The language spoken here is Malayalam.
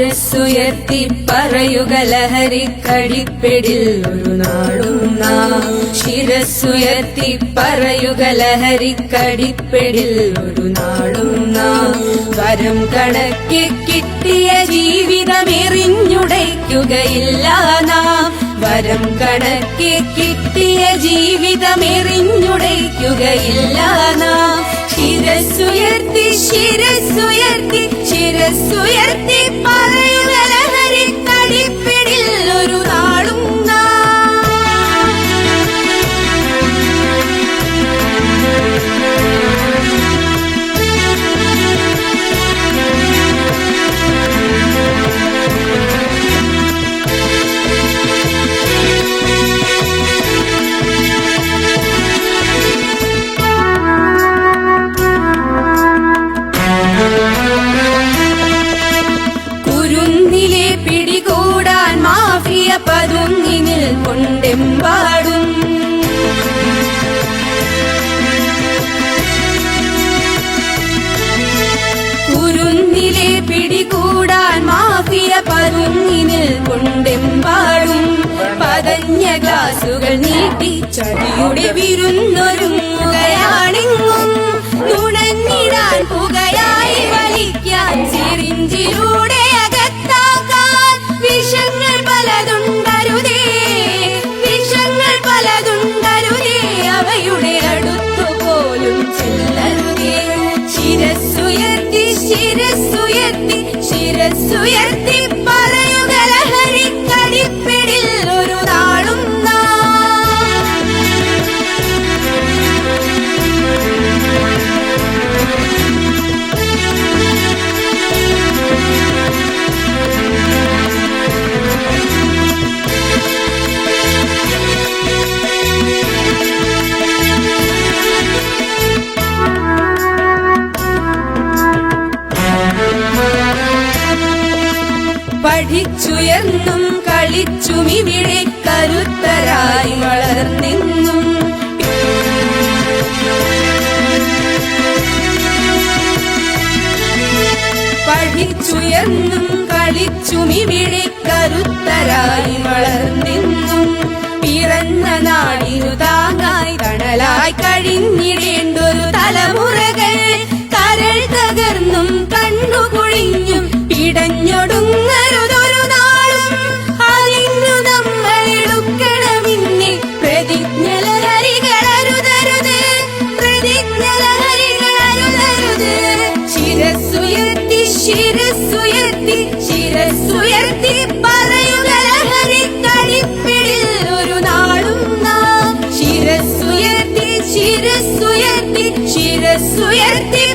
ശിരസ്സുയർത്തി പറയുക ലഹരിക്കടിപ്പിടിൽ ഒരു നാടും നാം. ശിരസ്സുയർത്തി പറയുക ലഹരിക്കടിപ്പിടിൽ ഒരു നാടും നാം. വരം കണക്കെ കിട്ടിയ ജീവിതമെറിഞ്ഞുടയ്ക്കുകയില്ല നാം. വരം കണക്കെ കിട്ടിയ ജീവിതമെറിഞ്ഞുടയ്ക്കുകയില്ല നാം. ശിരസ്സുയർത്തി ശിരസ്സുയർത്തി ശിരസ്സുയർത്തി പറയുക ലഹരിക്കടിപ്പിടിൽ ഒരു നാളും പതുങ്ങി നിൽക്കൊണ്ടെമ്പാടും. കുരുന്നിലെ പിടികൂടാൻ മാഫിയ പതുങ്ങി നിൽക്കൊണ്ടെമ്പാടും. പതഞ്ഞ ഗ്ലാസുകൾ നീട്ടി ചതിയുടെ വിരുന്നൊരുങ്ങുകയാണെങ്ങും. നുണഞ്ഞിടാൻ പുകയായി വലിക്കാൻ സിറിഞ്ചിലൂടെ അകത്താക്കാൻ വിഷങ്ങൾ പലതുണ്ടരുതേ. വിഷങ്ങൾ പലതുണ്ടരുതേ, അവയുടെ അടുത്തുപോലും ചെല്ലരുതേ. ശിരസ്സുയർത്തി ശിരസ്സുയർത്തി ശിരസ്സുയർത്തി പറയുക ലഹരിക്കടിപ്പിടിൽ ഒരു നാളും പഠിച്ചുയർന്നും കളിച്ചും ഇവിടെ കരുത്തരായി വളർന്നെന്നും. പഠിച്ചുയർന്നും കളിച്ചും ഇവിടെ കരുത്തരായി വളർന്നെന്നും. പിറന്ന നാടിനു താങ്ങായി തണലായി കഴിഞ്ഞിടേണ്ടൊരു തലമുറകൾ കരൾ തകർന്നും കണ്ണുകുഴിഞ്ഞും പിടഞ്ഞൊടുങ്ങരുതൊരു നാളും. അതിന്നു നമ്മൾ എടുക്കണമെന്നേ പ്രതിജ്ഞ ലഹരികളരുതരുത്. പ്രതിജ്ഞ ലഹരികളരുതരുത്. ശിരസ്സുയർത്തി ശിരസ്സുയർത്തി ശിരസ്സുയർത്തി പറയുക ലഹരിക്കടിപ്പിടിൽ ഒരു നാളും നാം. ശിരസ്സുയർത്തി ശിരസ്സുയർത്തി ശിരസ്സുയർത്തി